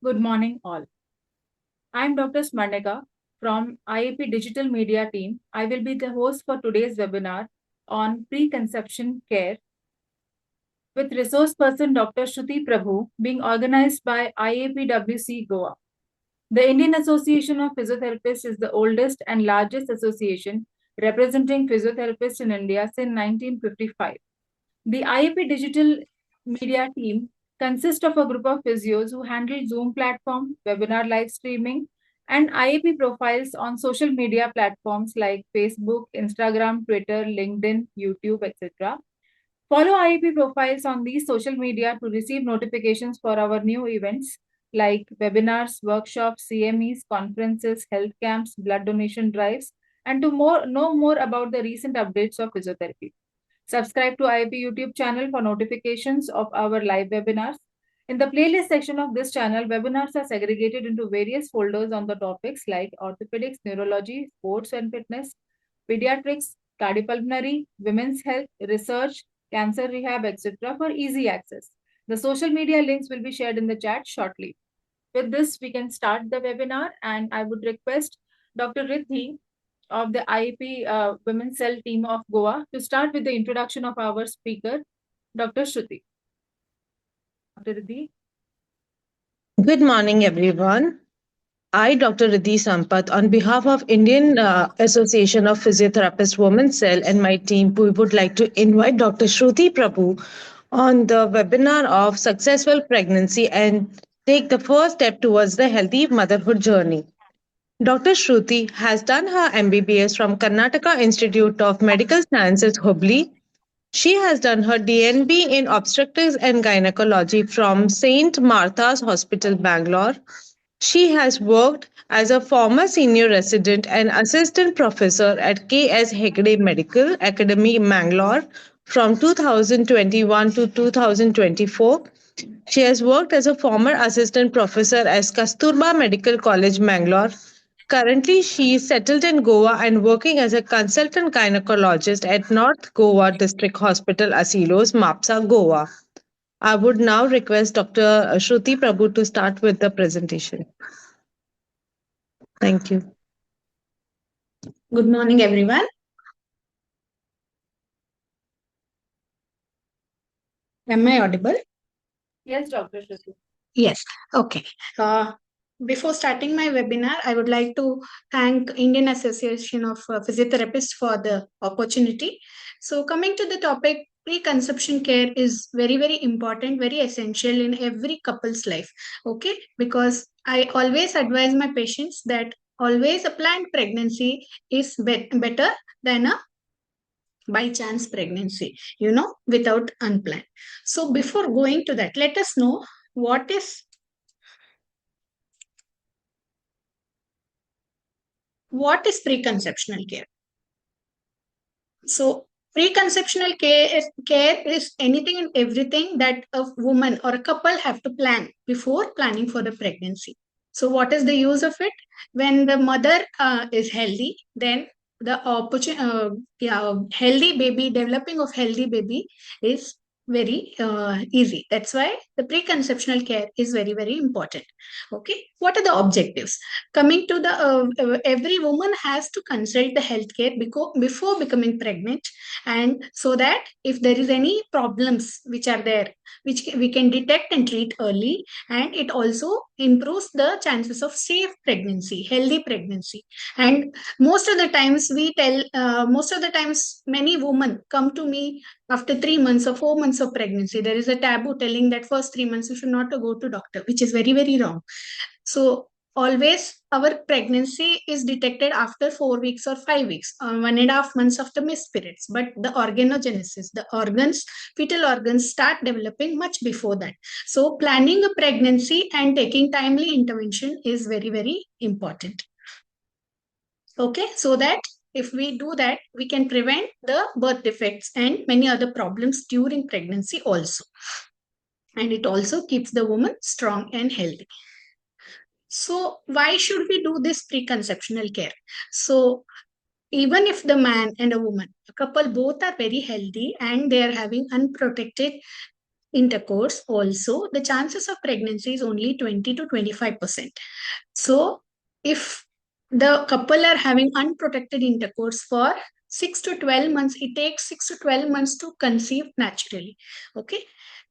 Good morning, all. I'm Dr. Smarnika from IAP Digital Media team. I will be the host for today's webinar on preconception care with resource person Dr. Shruti Prabhu being organized by IAPWC Goa. The Indian Association of Physiotherapists is the oldest and largest association representing physiotherapists in India since 1955. The IAP Digital Media team consists of a group of physios who handle Zoom platform, webinar live streaming, and IAP profiles on social media platforms like Facebook, Instagram, Twitter, LinkedIn, YouTube, etc. Follow IAP profiles on these social media to receive notifications for our new events like webinars, workshops, CMEs, conferences, health camps, blood donation drives, and to know more about the recent updates of physiotherapy. Subscribe to IAP YouTube channel for notifications of our live webinars. In the playlist section of this channel, webinars are segregated into various folders on the topics like orthopedics, neurology, sports and fitness, pediatrics, cardiopulmonary, women's health, research, cancer rehab, etc. for easy access. The social media links will be shared in the chat shortly. With this, we can start the webinar, and I would request Dr. Riddhi of the IAP Women's Cell team of Goa to start with the introduction of our speaker, Dr. Shruti. Dr. Riddhi. Good morning, everyone. I, Dr. Riddhi Sampath, on behalf of Indian Association of Physiotherapists Women's Cell and my team, we would like to invite Dr. Shruti Prabhu on the webinar of successful pregnancy and take the first step towards the healthy motherhood journey. Dr. Shruti has done her MBBS from Karnataka Institute of Medical Sciences, Hubli. She has done her DNB in obstetrics and gynecology from St. Martha's Hospital, Bangalore. She has worked as a former senior resident and assistant professor at K.S. Hegde Medical Academy, Bangalore from 2021 to 2024. She has worked as a former assistant professor at Kasturba Medical College, Bangalore. Currently, she is settled in Goa and working as a consultant gynecologist at North Goa District Hospital, Asilos, Mapsa, Goa. I would now request Dr. Shruti Prabhu to start with the presentation. Thank you. Good morning, everyone. Am I audible? Yes, Dr. Shruti. Yes. Okay. Before starting my webinar, I would like to thank Indian Association of Physiotherapists for the opportunity. So coming to the topic, preconception care is very, very important, very essential in every couple's life. Okay. Because I always advise my patients that always a planned pregnancy is better than a by chance pregnancy, without unplanned. So before going to that, let us know what is preconceptional care. So preconceptional care is anything and everything that a woman or a couple have to plan before planning for the pregnancy. So what is the use of it? When the mother is healthy, then the healthy baby, developing of healthy baby is very easy. That's why the preconceptional care is very, very important. Okay. What are the objectives? Coming to the every woman has to consult the healthcare before becoming pregnant, and so that if there is any problems which are there, which we can detect and treat early, and it also improves the chances of safe pregnancy, healthy pregnancy. And most of the times many women come to me after 3 months or 4 months of pregnancy. There is a taboo telling that first 3 months you should not go to doctor, which is very, very wrong. So always our pregnancy is detected after 4 weeks or 5 weeks, 1.5 months after missed periods. But the organogenesis, the organs, fetal organs start developing much before that. So planning a pregnancy and taking timely intervention is very, very important. Okay, so that if we do that, we can prevent the birth defects and many other problems during pregnancy also. And it also keeps the woman strong and healthy. So why should we do this preconceptional care? So even if the man and a woman, a couple both are very healthy and they are having unprotected intercourse also, the chances of pregnancy is only 20 to 25%. So if the couple are having unprotected intercourse for 6 to 12 months, it takes 6 to 12 months to conceive naturally. Okay.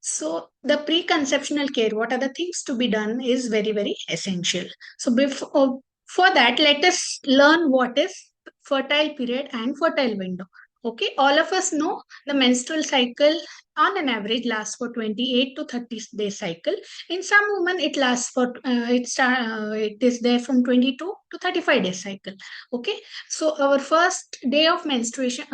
So the preconceptional care, what are the things to be done, is very, very essential. So before, for that, let us learn what is fertile period and fertile window. Okay, all of us know the menstrual cycle on an average lasts for 28 to 30 day cycle. In some women it lasts for it is there from 22 to 35 days cycle. Okay, so our first day of menstruation,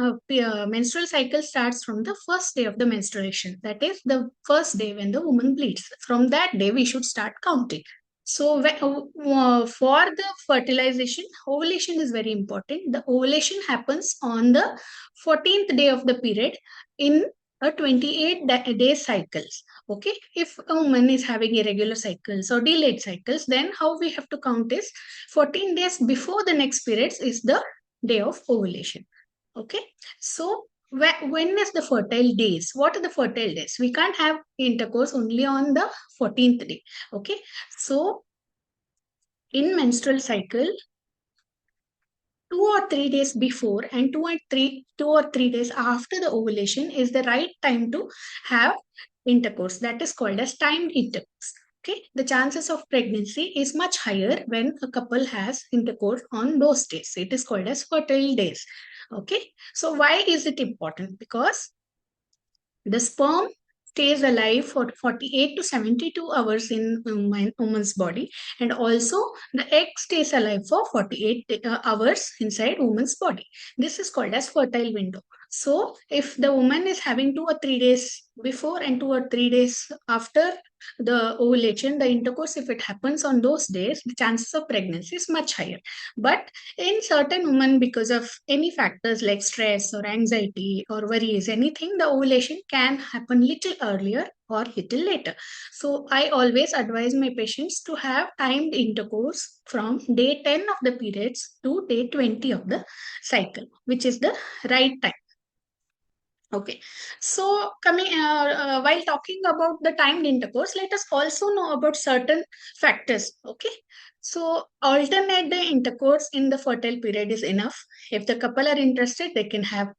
menstrual cycle starts from the first day of the menstruation, that is the first day when the woman bleeds. From that day we should start counting. So for the fertilization, ovulation is very important. The ovulation happens on the 14th day of the period in a 28 day cycles. Okay, if a woman is having irregular cycles or delayed cycles, then how we have to count is 14 days before the next periods is the day of ovulation. Okay, so when is the fertile days? What are the fertile days? We can't have intercourse only on the 14th day. Okay, so in menstrual cycle, 2 or 3 days before and 2 or 3 days after the ovulation is the right time to have intercourse. That is called as timed intercourse. Okay, the chances of pregnancy is much higher when a couple has intercourse on those days. It is called as fertile days. Okay, so why is it important? Because the sperm stays alive for 48 to 72 hours in woman's body, and also the egg stays alive for 48 hours inside woman's body. This is called as fertile window. So if the woman is having 2 or 3 days before and 2 or 3 days after the ovulation, the intercourse, if it happens on those days, the chances of pregnancy is much higher. But in certain women, because of any factors like stress or anxiety or worries, anything, the ovulation can happen little earlier or little later. So I always advise my patients to have timed intercourse from day 10 of the periods to day 20 of the cycle, which is the right time. Okay, so coming while talking about the timed intercourse, let us also know about certain factors. Okay, so alternate the intercourse in the fertile period is enough. If the couple are interested, they can have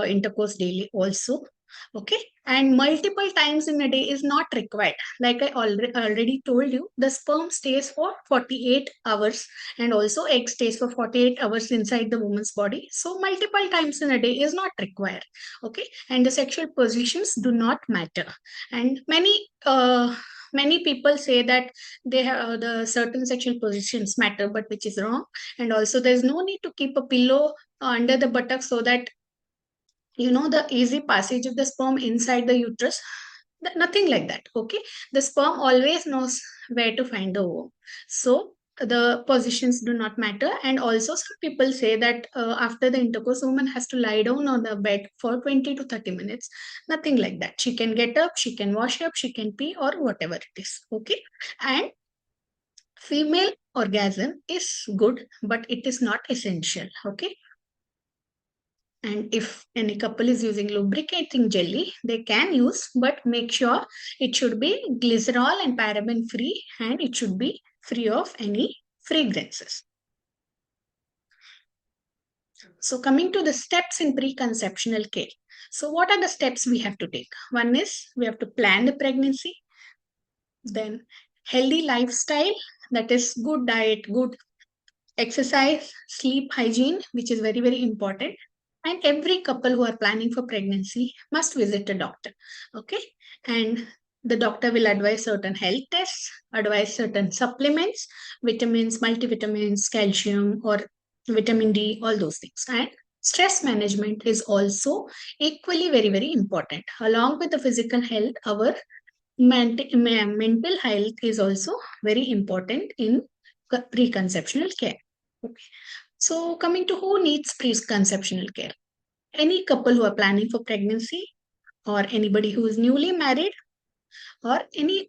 intercourse daily also. Okay, and multiple times in a day is not required. Like I already told you, the sperm stays for 48 hours and also egg stays for 48 hours inside the woman's body. So multiple times in a day is not required. Okay, and the sexual positions do not matter. And many people say that they have the certain sexual positions matter, but which is wrong. And also there's no need to keep a pillow under the buttock so that the easy passage of the sperm inside the uterus. Nothing like that. Okay, the sperm always knows where to find the ovum. So the positions do not matter. And also some people say that after the intercourse, woman has to lie down on the bed for 20 to 30 minutes. Nothing like that. She can get up, she can wash up, she can pee, or whatever it is. Okay, and female orgasm is good, but it is not essential. Okay, and if any couple is using lubricating jelly, they can use, but make sure it should be glycerol and paraben free, and it should be free of any fragrances. So coming to the steps in preconceptional care. So what are the steps we have to take? One is we have to plan the pregnancy, then healthy lifestyle, that is good diet, good exercise, sleep hygiene, which is very, very important. And every couple who are planning for pregnancy must visit a doctor. Okay, and the doctor will advise certain health tests, advise certain supplements, vitamins, multivitamins, calcium, or vitamin D, all those things. And stress management is also equally very, very important. Along with the physical health, our mental health is also very important in preconceptional care. Okay. So coming to who needs preconceptional care. Any couple who are planning for pregnancy, or anybody who is newly married, or any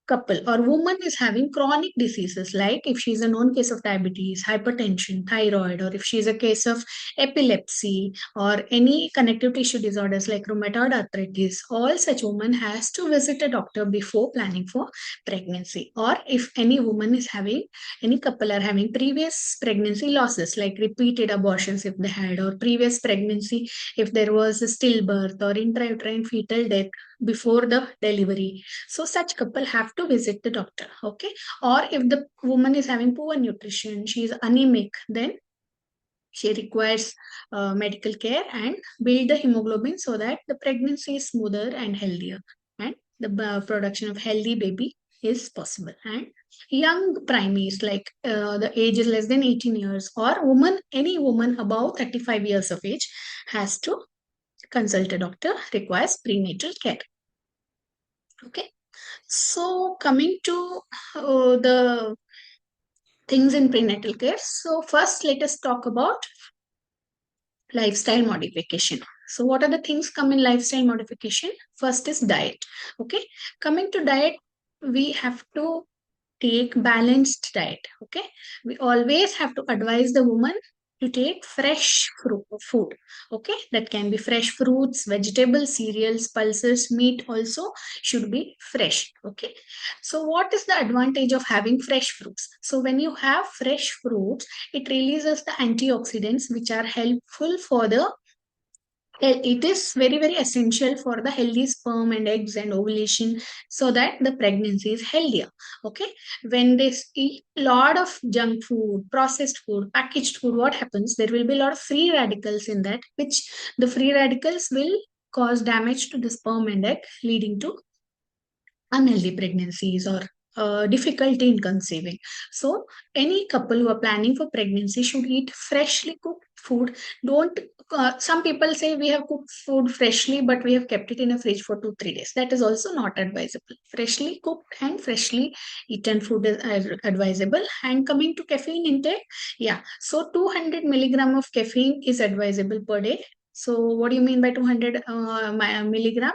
couple or woman is having chronic diseases, like if she's a known case of diabetes, hypertension, thyroid, or if she's a case of epilepsy or any connective tissue disorders like rheumatoid arthritis, all such woman has to visit a doctor before planning for pregnancy. Or if any woman is having, any couple are having previous pregnancy losses like repeated abortions if they had, or previous pregnancy if there was a stillbirth or intrauterine fetal death before the delivery, so such couple have to visit the doctor. Okay. Or if the woman is having poor nutrition, she is anemic, then she requires medical care and build the hemoglobin so that the pregnancy is smoother and healthier, and the production of healthy baby is possible. And young primaries, like the age is less than 18 years, or woman, any woman above 35 years of age has to consult a doctor, requires prenatal care. Okay. So coming to the things in prenatal care. So first, let us talk about lifestyle modification. So what are the things come in lifestyle modification? First is diet. Okay. Coming to diet, we have to take balanced diet. Okay. We always have to advise the woman to take fresh food. Okay. That can be fresh fruits, vegetables, cereals, pulses, meat also should be fresh. Okay. So what is the advantage of having fresh fruits? So when you have fresh fruits, it releases the antioxidants which are helpful for the, it is very very essential for the healthy sperm and eggs and ovulation, so that the pregnancy is healthier. Okay. When they eat a lot of junk food, processed food, packaged food, what happens, there will be a lot of free radicals in that, which the free radicals will cause damage to the sperm and egg, leading to unhealthy pregnancies or difficulty in conceiving. So, any couple who are planning for pregnancy should eat freshly cooked food. Don't, some people say we have cooked food freshly, but we have kept it in a fridge for 2-3 days. That is also not advisable. Freshly cooked and freshly eaten food is advisable. And coming to caffeine intake, yeah, so 200 milligram of caffeine is advisable per day. So, what do you mean by 200 milligram?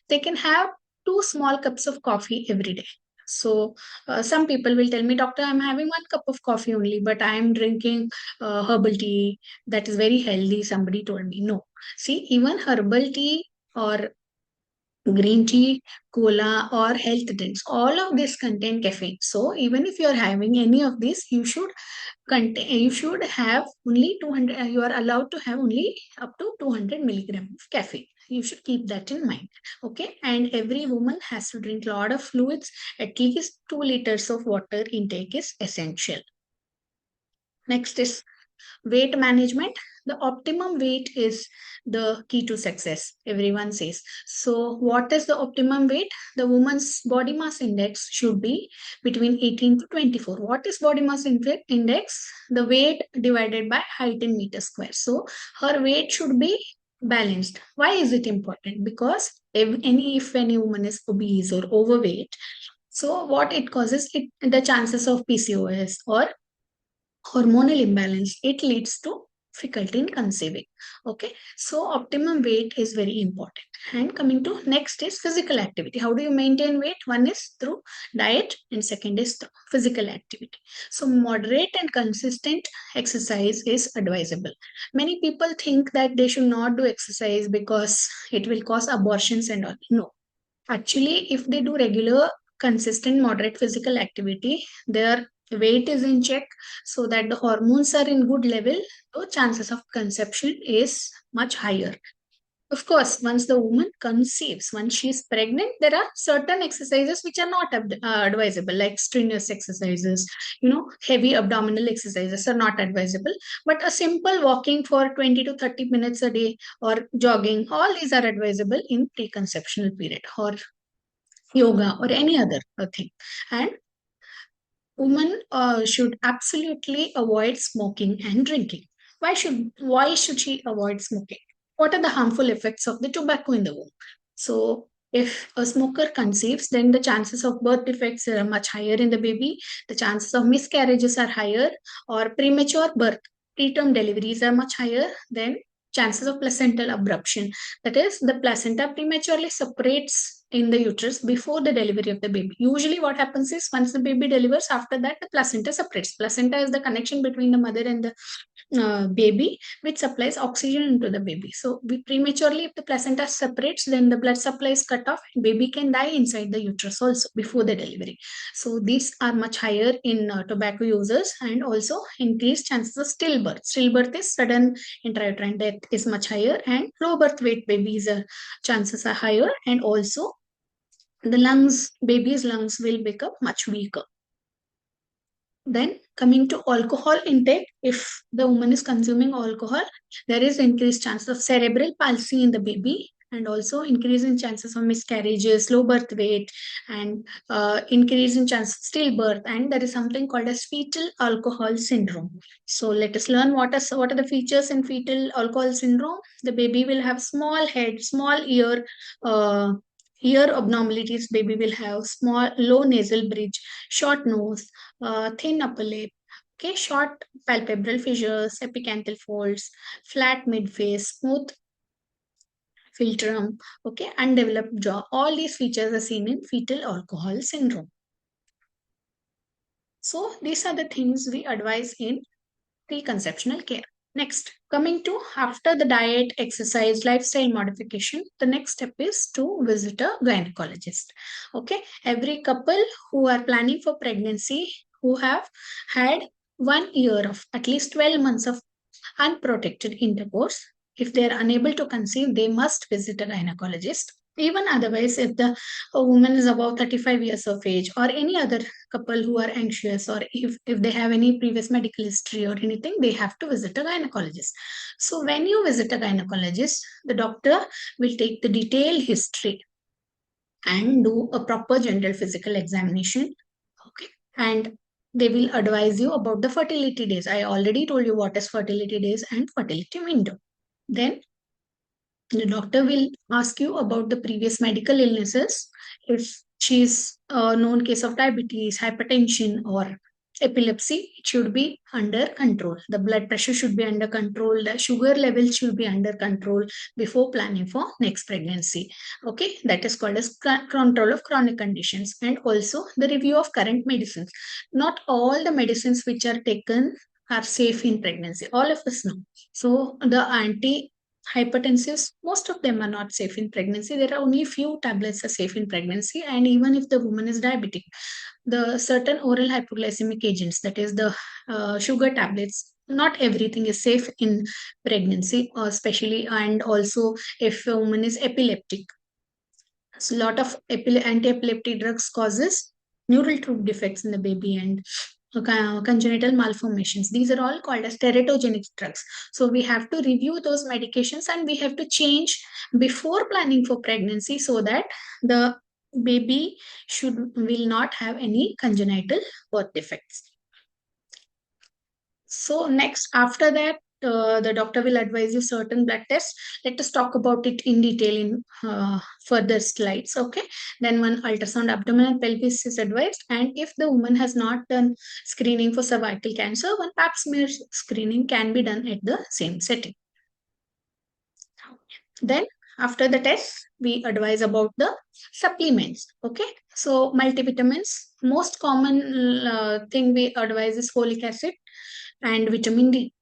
They can have 2 small cups of coffee every day. So, some people will tell me, Doctor, I'm having 1 cup of coffee only, but I'm drinking herbal tea that is very healthy. Somebody told me, no. See, even herbal tea or green tea, cola, or health drinks, all of this contain caffeine. So, even if you're having any of this, you should have only 200, you are allowed to have only up to 200 milligram of caffeine. You should keep that in mind. Okay. And every woman has to drink a lot of fluids. At least 2 liters of water intake is essential. Next is weight management. The optimum weight is the key to success, everyone says. So what is the optimum weight? The woman's body mass index should be between 18 to 24. What is body mass index? The weight divided by height in meters square. So her weight should be balanced. Why is it important? Because if any woman is obese or overweight, so what it causes, the chances of PCOS or hormonal imbalance, it leads to difficulty in conceiving. Okay. So optimum weight is very important. And coming to next is physical activity. How do you maintain weight? One is through diet and second is through physical activity. So moderate and consistent exercise is advisable. Many people think that they should not do exercise because it will cause abortions and all. No, actually, if they do regular, consistent, moderate physical activity, their weight is in check so that the hormones are in good level, so chances of conception is much higher. Of course, once the woman conceives, once she is pregnant, there are certain exercises which are not advisable, like strenuous exercises, heavy abdominal exercises are not advisable. But a simple walking for 20 to 30 minutes a day or jogging, all these are advisable in preconceptional period, or yoga or any other thing. And women should absolutely avoid smoking and drinking. Why should she avoid smoking? What are the harmful effects of the tobacco in the womb? So if a smoker conceives, then the chances of birth defects are much higher in the baby. The chances of miscarriages are higher, or premature birth, preterm deliveries are much higher. Then chances of placental abruption, that is, the placenta prematurely separates in the uterus before the delivery of the baby. Usually what happens is once the baby delivers, after that the placenta separates. Placenta is the connection between the mother and the baby, which supplies oxygen into the baby. So we prematurely, if the placenta separates, then the blood supply is cut off, baby can die inside the uterus also before the delivery. So these are much higher in tobacco users, and also increased chances of stillbirth. Stillbirth is sudden intrauterine death is much higher, and low birth weight babies chances are higher, and also the lungs, baby's lungs will become much weaker. Then coming to alcohol intake, if the woman is consuming alcohol, there is increased chance of cerebral palsy in the baby, and also increase in chances of miscarriages, low birth weight, and increase in chance of stillbirth. And there is something called as fetal alcohol syndrome. So let us learn what are the features in fetal alcohol syndrome. The baby will have small head, small ear, ear abnormalities. Baby will have small, low nasal bridge, short nose, thin upper lip, okay, short palpebral fissures, epicanthal folds, flat midface, smooth philtrum, okay, undeveloped jaw. All these features are seen in fetal alcohol syndrome. So these are the things we advise in preconceptional care. Next, coming to after the diet, exercise, lifestyle modification, the next step is to visit a gynecologist. Okay, every couple who are planning for pregnancy, who have had 1 year of at least 12 months of unprotected intercourse, if they are unable to conceive, they must visit a gynecologist. Even otherwise, if a woman is above 35 years of age, or any other couple who are anxious, or if they have any previous medical history or anything, they have to visit a gynecologist. So when you visit a gynecologist, the doctor will take the detailed history and do a proper general physical examination. Okay. And they will advise you about the fertility days. I already told you what is fertility days and fertility window. Then the doctor will ask you about the previous medical illnesses. If she's a known case of diabetes, hypertension, or epilepsy, it should be under control. The blood pressure should be under control. The sugar level should be under control before planning for next pregnancy. Okay, that is called as control of chronic conditions. And also the review of current medicines. Not all the medicines which are taken are safe in pregnancy. All of us know. So the hypertensives, most of them are not safe in pregnancy. There are only few tablets are safe in pregnancy, and even if the woman is diabetic, the certain oral hypoglycemic agents, that is the sugar tablets, not everything is safe in pregnancy, especially, and also if a woman is epileptic. So a lot of anti-epileptic drugs causes neural tube defects in the baby, and congenital malformations. These are all called as teratogenic drugs. So we have to review those medications, and we have to change before planning for pregnancy, so that the baby will not have any congenital birth defects. So next, after that, the doctor will advise you certain blood tests. Let us talk about it in detail in further slides. Okay. Then one ultrasound abdomen and pelvis is advised. And if the woman has not done screening for cervical cancer, one pap smear screening can be done at the same setting. Then after the test, we advise about the supplements. Okay. So multivitamins, most common thing we advise is folic acid and vitamin D.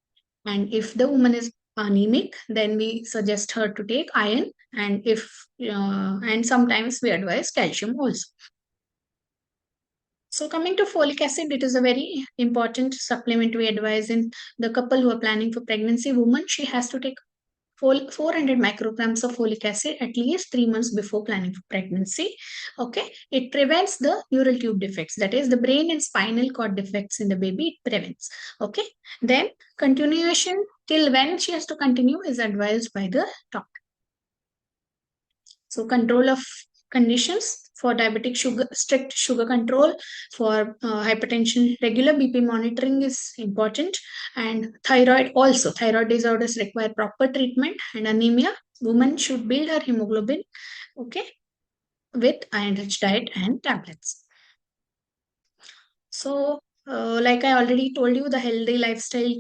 And if the woman is anemic, then we suggest her to take iron, and and sometimes we advise calcium also. So coming to folic acid, it is a very important supplement we advise in the couple who are planning for pregnancy. Woman, she has to take 400 micrograms of folic acid at least 3 months before planning for pregnancy. Okay, it prevents the neural tube defects, that is the brain and spinal cord defects in the baby. It prevents. Okay, then continuation till when she has to continue is advised by the doctor. So control of conditions for diabetic sugar, strict sugar control, for hypertension, regular BP monitoring is important, and thyroid also. Thyroid disorders require proper treatment, and anemia. Woman should build her hemoglobin, okay, with iron-rich diet and tablets. So like I already told you, the healthy lifestyle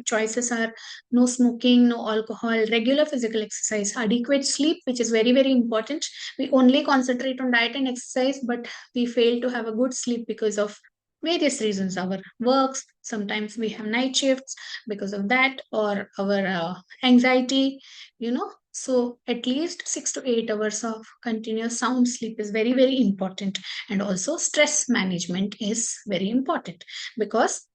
choices are no smoking, no alcohol, regular physical exercise, adequate sleep, which is very, very important. We only concentrate on diet and exercise, but we fail to have a good sleep because of various reasons. Our works, sometimes we have night shifts because of that, or our anxiety, you know. So, at least 6 to 8 hours of continuous sound sleep is very, very important. And also, stress management is very important, because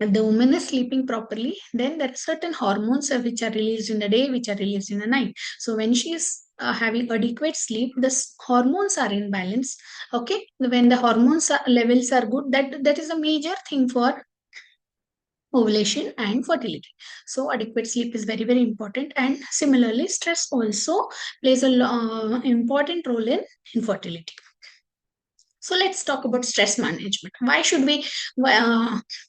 if the woman is sleeping properly, then there are certain hormones which are released in the day, which are released in the night. So when she is having adequate sleep, the hormones are in balance. Okay, when the levels are good, that is a major thing for ovulation and fertility. So adequate sleep is very, very important. And similarly, stress also plays a important role in infertility. So let's talk about stress management. Why should we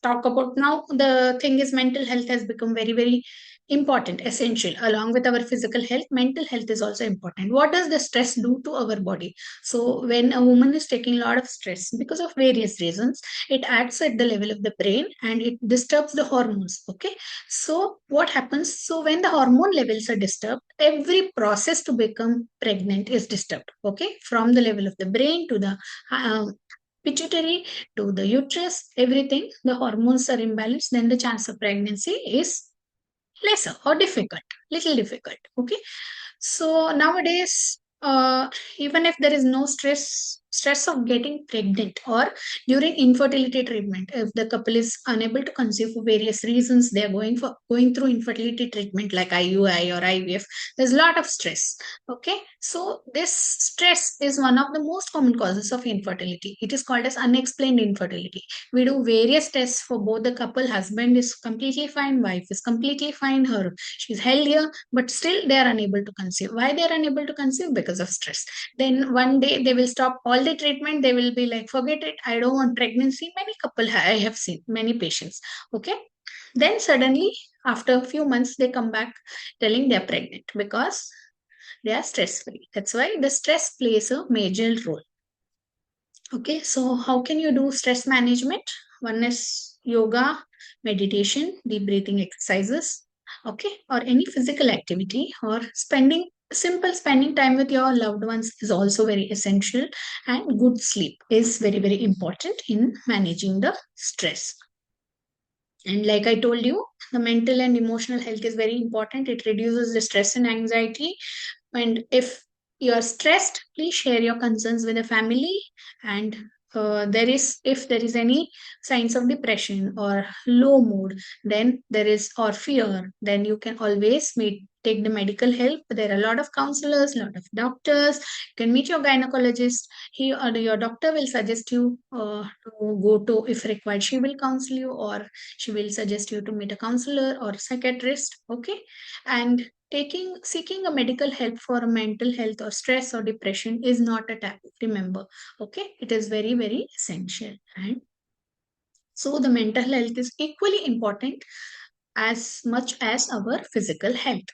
talk about now? The thing is, mental health has become very, very important, essential. Along with our physical health, mental health is also important. What does the stress do to our body? So when a woman is taking a lot of stress because of various reasons, it acts at the level of the brain and it disturbs the hormones. Okay. So what happens? So when the hormone levels are disturbed, every process to become pregnant is disturbed. Okay. From the level of the brain to the pituitary to the uterus, everything, the hormones are imbalanced, then the chance of pregnancy is lesser or difficult, little difficult. Okay. So nowadays, even if there is no stress of getting pregnant, or during infertility treatment, if the couple is unable to conceive for various reasons, they are going through infertility treatment like IUI or IVF. There's a lot of stress. Okay, so this stress is one of the most common causes of infertility. It is called as unexplained infertility. We do various tests for both the couple. Husband is completely fine, wife is completely fine, she's healthier, but still they are unable to conceive. Why they are unable to conceive? Because of stress. Then one day they will stop all the treatment. They will be like, forget it, I don't want pregnancy. Many couple I have seen, many patients. Okay, then suddenly after a few months they come back telling they're pregnant because they are stress free. That's why the stress plays a major role. Okay, so how can you do stress management? One is yoga, meditation, deep breathing exercises, okay, or any physical activity, or spending time with your loved ones is also very essential. And good sleep is very, very important in managing the stress. And like I told you, the mental and emotional health is very important. It reduces the stress and anxiety. And if you are stressed, please share your concerns with the family. And if there is any signs of depression or low mood, then there is, or fear, then you can always take the medical help. There are a lot of counselors, a lot of doctors. You can meet your gynecologist. He or your doctor will suggest you to go to, if required, she will counsel you, or she will suggest you to meet a counselor or psychiatrist. Okay, and seeking a medical help for mental health or stress or depression is not a taboo, remember. Okay, it is very, very essential. And so the mental health is equally important as much as our physical health.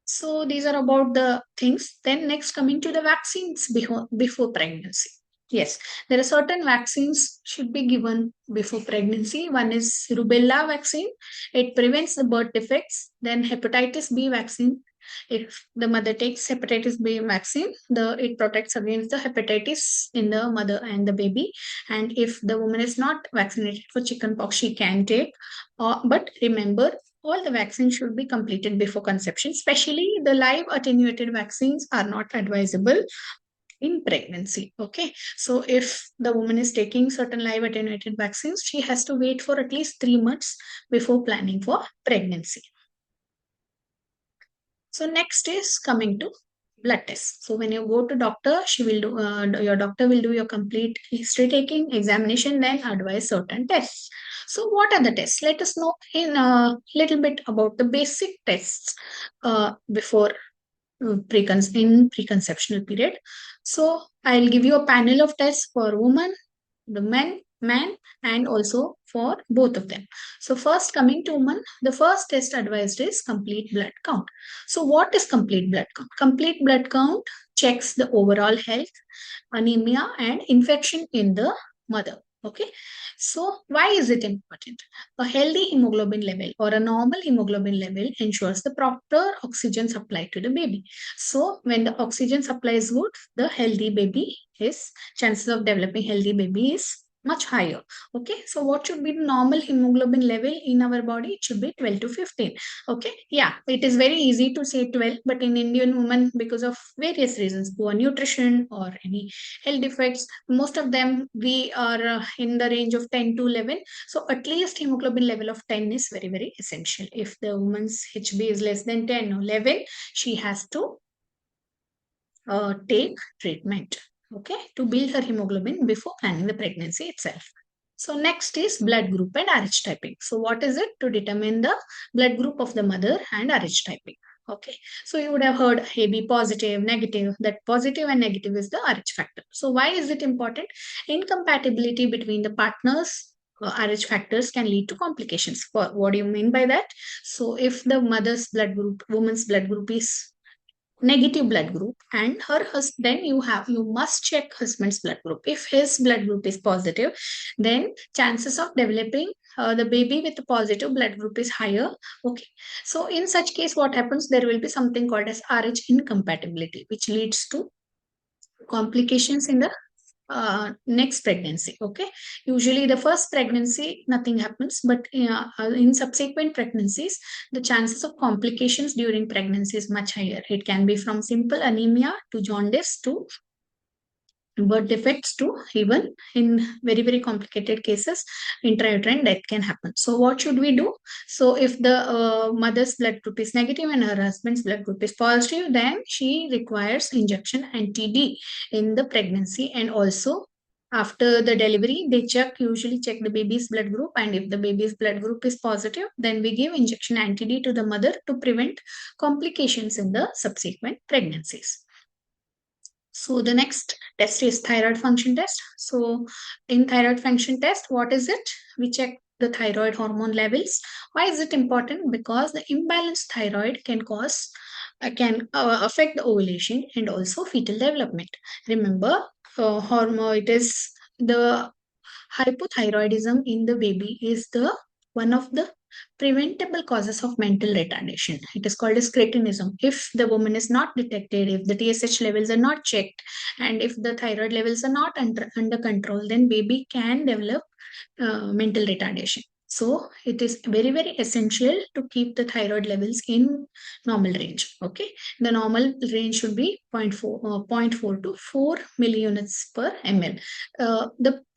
So these are about the things. Then next, coming to the vaccines before pregnancy. Yes, there are certain vaccines should be given before pregnancy. One is rubella vaccine. It prevents the birth defects. Then hepatitis B vaccine. If the mother takes hepatitis B vaccine, it protects against the hepatitis in the mother and the baby. And if the woman is not vaccinated for chickenpox, she can take. But remember, all the vaccines should be completed before conception, especially the live attenuated vaccines are not advisable in pregnancy. Okay, so if the woman is taking certain live attenuated vaccines, she has to wait for at least 3 months before planning for pregnancy. So next is coming to blood tests. So when you go to doctor, your doctor will do your complete history taking examination, then advise certain tests. So what are the tests? Let us know in a little bit about the basic tests before preconceptional period. So I'll give you a panel of tests for woman, the man, and also for both of them. So first, coming to woman, the first test advised is complete blood count. So what is complete blood count? Complete blood count checks the overall health, anemia, and infection in the mother. Okay, so why is it important? A healthy hemoglobin level or a normal hemoglobin level ensures the proper oxygen supply to the baby. So when the oxygen supply is good, the healthy baby is chances of developing healthy baby is much higher. Okay, so what should be the normal hemoglobin level in our body? It should be 12 to 15. Okay, yeah, it is very easy to say 12, but in Indian women, because of various reasons, poor nutrition or any health defects, most of them we are in the range of 10 to 11. So at least hemoglobin level of 10 is very very essential. If the woman's HB is less than 10 or 11, she has to take treatment, okay, to build her hemoglobin before planning the pregnancy itself. So next is blood group and RH typing. So what is it? To determine the blood group of the mother and RH typing. Okay, so you would have heard AB positive, negative. That positive and negative is the RH factor. So why is it important? Incompatibility between the partners RH factors can lead to complications. What do you mean by that? So if the mother's blood group, woman's blood group is negative blood group and her husband, then you must check husband's blood group. If his blood group is positive, then chances of developing the baby with a positive blood group is higher. Okay, so in such case what happens, there will be something called as RH incompatibility, which leads to complications in the next pregnancy. Okay, usually the first pregnancy nothing happens, but in subsequent pregnancies the chances of complications during pregnancy is much higher. It can be from simple anemia to jaundice to birth defects to even in very very complicated cases intrauterine death can happen. So what should we do? So if the mother's blood group is negative and her husband's blood group is positive, then she requires injection anti-D in the pregnancy. And also after the delivery they usually check the baby's blood group, and if the baby's blood group is positive, then we give injection anti-D to the mother to prevent complications in the subsequent pregnancies. So the next test is thyroid function test. So in thyroid function test, what is it? We check the thyroid hormone levels. Why is it important? Because the imbalanced thyroid can affect the ovulation and also fetal development. Remember, hormone, it is the hypothyroidism in the baby is the one of the preventable causes of mental retardation. It is called as cretinism. If the woman is not detected, if the TSH levels are not checked, and if the thyroid levels are not under control, then baby can develop mental retardation. So it is very very essential to keep the thyroid levels in normal range. Okay, the normal range should be 0.4 to 4 milliunits per ml.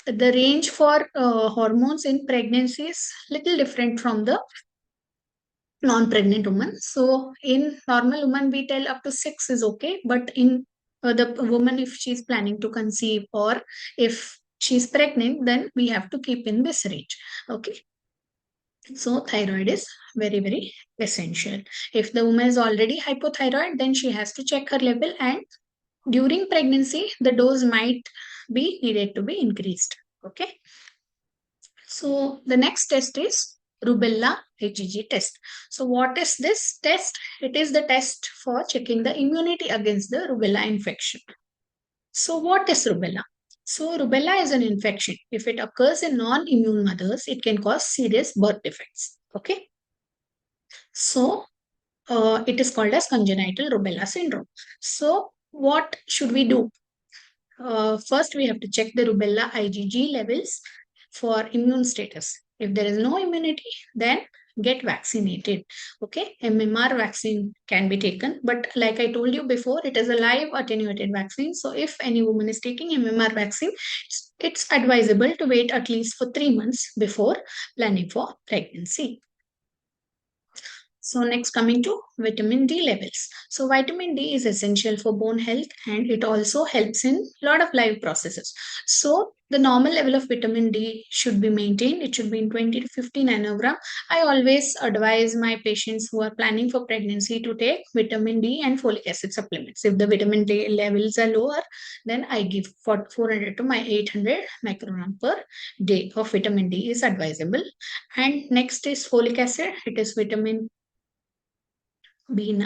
The range for hormones in pregnancy is little different from the non-pregnant woman. So in normal woman we tell up to 6 is okay, but in the woman, if she's planning to conceive or if she's pregnant, then we have to keep in this range. Okay, so thyroid is very very essential. If the woman is already hypothyroid, then she has to check her level, and during pregnancy the dose might be needed to be increased. Okay, so the next test is rubella IgG test. So what is this test? It is the test for checking the immunity against the rubella infection. So what is rubella? So rubella is an infection. If it occurs in non-immune mothers, it can cause serious birth defects. Okay. So it is called as congenital rubella syndrome. So what should we do? First, we have to check the rubella IgG levels for immune status. If there is no immunity, then get vaccinated. Okay, MMR vaccine can be taken, but like I told you before, it is a live attenuated vaccine. So if any woman is taking MMR vaccine, it's advisable to wait at least for 3 months before planning for pregnancy. So next, coming to vitamin D levels. So vitamin D is essential for bone health and it also helps in a lot of life processes. So the normal level of vitamin D should be maintained. It should be in 20 to 50 nanogram. I always advise my patients who are planning for pregnancy to take vitamin D and folic acid supplements. If the vitamin D levels are lower, then I give 400 to 800 microgram per day of vitamin D is advisable. And next is folic acid. It is vitamin been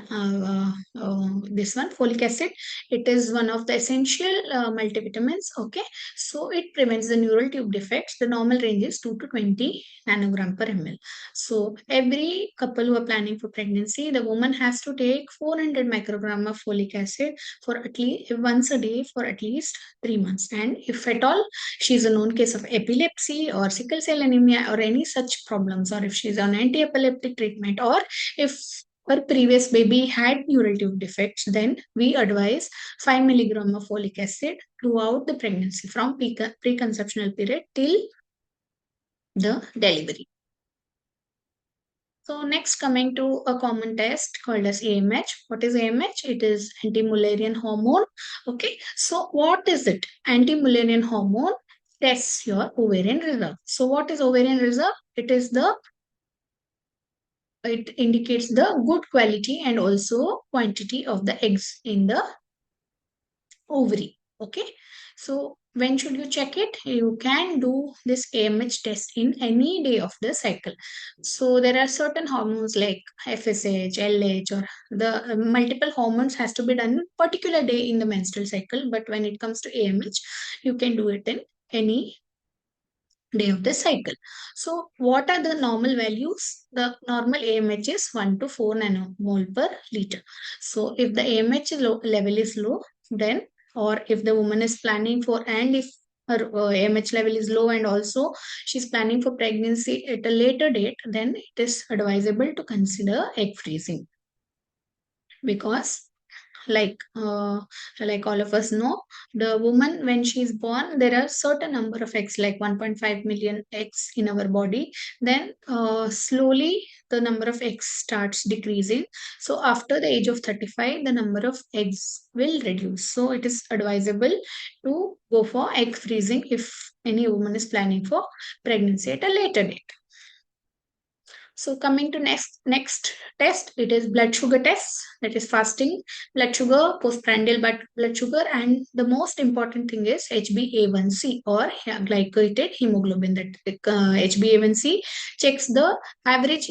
this one folic acid. It is one of the essential multivitamins. Okay, so it prevents the neural tube defects. The normal range is 2 to 20 nanogram per ml. So every couple who are planning for pregnancy, the woman has to take 400 microgram of folic acid for at least once a day for at least 3 months. And if at all she is a known case of epilepsy or sickle cell anemia or any such problems, or if she is on anti-epileptic treatment, or if her previous baby had neural tube defects, then we advise 5 milligram of folic acid throughout the pregnancy from preconceptional period till the delivery. So next, coming to a common test called as AMH. What is AMH? It is anti-Mullerian hormone. Okay, so what is it? Anti-Mullerian hormone tests your ovarian reserve. So what is ovarian reserve? It indicates the good quality and also quantity of the eggs in the ovary. Okay, so when should you check it? You can do this AMH test in any day of the cycle. So there are certain hormones like FSH, LH, or the multiple hormones has to be done in particular day in the menstrual cycle. But when it comes to AMH, you can do it in any day of the cycle. So what are the normal values? The normal AMH is 1 to 4 nanomole per liter. So if the AMH level is low, then, or if the woman is planning for, and if her AMH level is low and also she's planning for pregnancy at a later date, then it is advisable to consider egg freezing. Because like all of us know, the woman when she is born, there are certain number of eggs, like 1.5 million eggs in our body. Then slowly the number of eggs starts decreasing. So after the age of 35, the number of eggs will reduce. So it is advisable to go for egg freezing if any woman is planning for pregnancy at a later date. So coming to next test, it is blood sugar test, that is fasting blood sugar, postprandial blood sugar, and the most important thing is HbA1c, or glycated hemoglobin. That HbA1c checks the average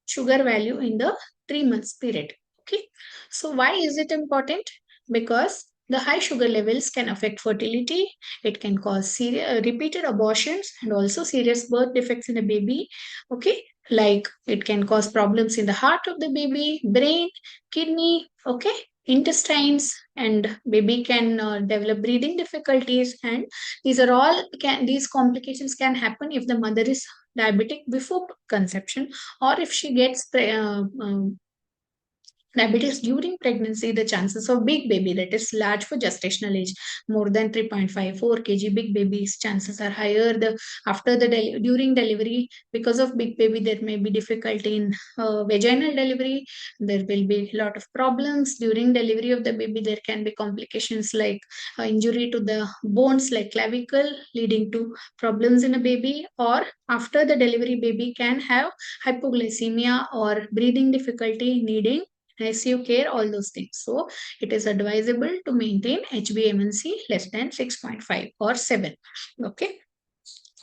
sugar value in the 3 months period. Okay, so why is it important? Because the high sugar levels can affect fertility. It can cause repeated abortions and also serious birth defects in a baby. Okay, like it can cause problems in the heart of the baby, brain, kidney, okay, intestines, and baby can develop breathing difficulties. And these complications can happen if the mother is diabetic before conception, or if she gets diabetes during pregnancy. The chances of big baby, that is large for gestational age, more than 3.54 kg, big babies chances are higher. The after the during delivery, because of big baby, there may be difficulty in vaginal delivery. There will be a lot of problems during delivery of the baby. There can be complications like injury to the bones like clavicle, leading to problems in a baby. Or after the delivery, baby can have hypoglycemia or breathing difficulty, needing ICU care, all those things. So it is advisable to maintain HbA1c less than 6.5 or 7. Okay.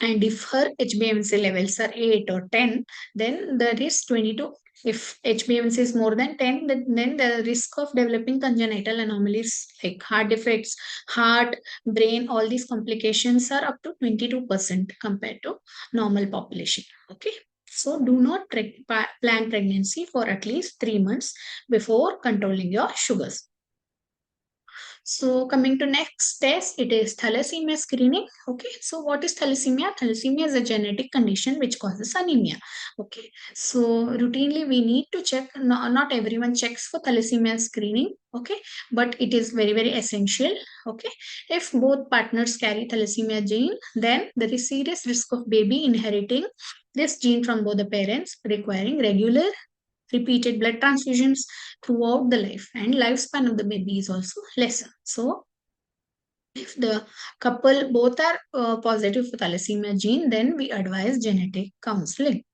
And if her HbA1c levels are 8 or 10, then there is 22. If HbA1c is more than 10, then the risk of developing congenital anomalies like heart defects, heart, brain, all these complications are up to 22% compared to normal population. Okay. So do not plan pregnancy for at least 3 months before controlling your sugars. So coming to next test, it is thalassemia screening. Okay, so what is thalassemia? Thalassemia is a genetic condition which causes anemia. Okay, so routinely we need to check. Not everyone checks for thalassemia screening. Okay, but it is very essential. Okay, if both partners carry thalassemia gene, then there is serious risk of baby inheriting this gene from both the parents, requiring regular repeated blood transfusions throughout the life, and lifespan of the baby is also lesser. So if the couple both are positive for thalassemia gene, then we advise genetic counseling.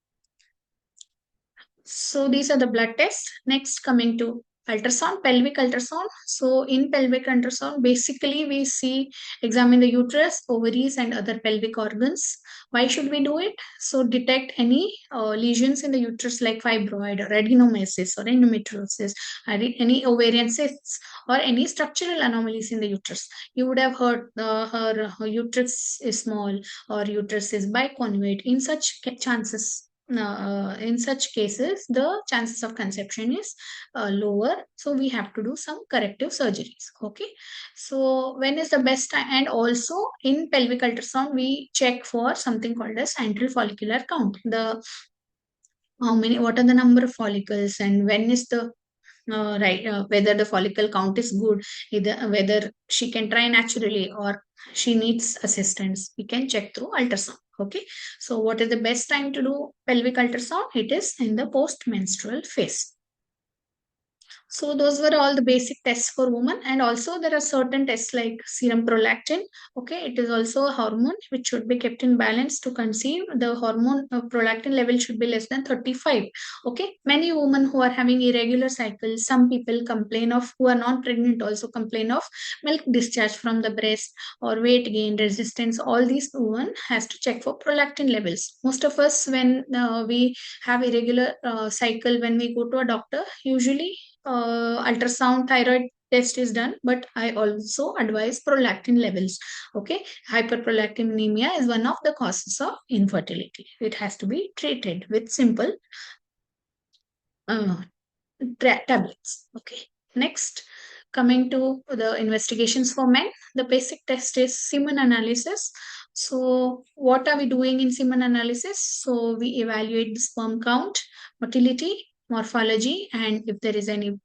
So these are the blood tests. Next, coming to ultrasound, pelvic ultrasound. So in pelvic ultrasound, basically we examine the uterus, ovaries, and other pelvic organs. Why should we do it? So detect any lesions in the uterus like fibroid or adenomyosis or endometriosis, or any ovarian cysts, or any structural anomalies in the uterus. You would have heard her uterus is small or uterus is biconjugate. In such cases, the chances of conception is lower. So we have to do some corrective surgeries. Okay. So when is the best time? And also in pelvic ultrasound, we check for something called as antral follicular count. What are the number of follicles, and when is the whether the follicle count is good, either whether she can try naturally or she needs assistance, we can check through ultrasound. Okay. So what is the best time to do pelvic ultrasound? It is in the post menstrual phase. So those were all the basic tests for women, and also there are certain tests like serum prolactin. Okay, it is also a hormone which should be kept in balance to conceive. The hormone prolactin level should be less than 35. Okay, many women who are having irregular cycles, some people complain of, who are not pregnant also complain of milk discharge from the breast or weight gain, resistance. All these women has to check for prolactin levels. Most of us, when we have irregular cycle, when we go to a doctor, usually ultrasound thyroid test is done, but I also advise prolactin levels. Okay, hyperprolactinemia is one of the causes of infertility. It has to be treated with simple uh, tablets. Okay, next, coming to the investigations for men, the basic test is semen analysis. So what are we doing in semen analysis? So we evaluate the sperm count, motility, morphology, and if there is any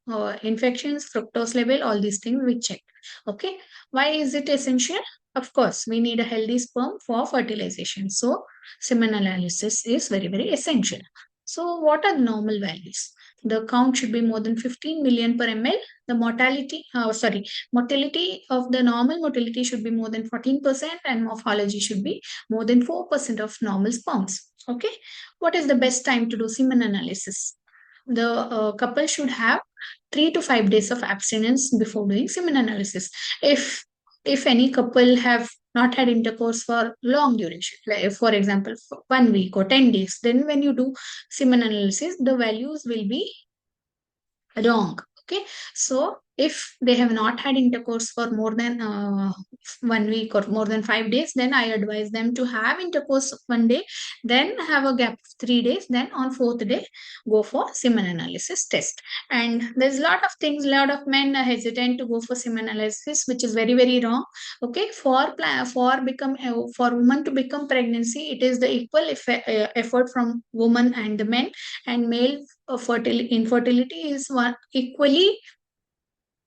infections, fructose level, all these things we check. Okay, why is it essential? Of course, we need a healthy sperm for fertilization. So semen analysis is very, very essential. So what are the normal values? The count should be more than 15 million per ml. The motility of the normal motility should be more than 14%, and morphology should be more than 4% of normal sperms. Okay. What is the best time to do semen analysis? The couple should have 3 to 5 days of abstinence before doing semen analysis. If any couple have not had intercourse for long duration, like for example, for 1 week or 10 days, then when you do semen analysis, the values will be wrong. Okay. So if they have not had intercourse for more than 1 week or more than 5 days, then I advise them to have intercourse one day, then have a gap of 3 days, then on fourth day go for semen analysis test. And there's a lot of things, a lot of men are hesitant to go for semen analysis, which is very, very wrong. Okay. For women to become pregnancy, it is the equal effort from woman and the men, and male infertility is one equally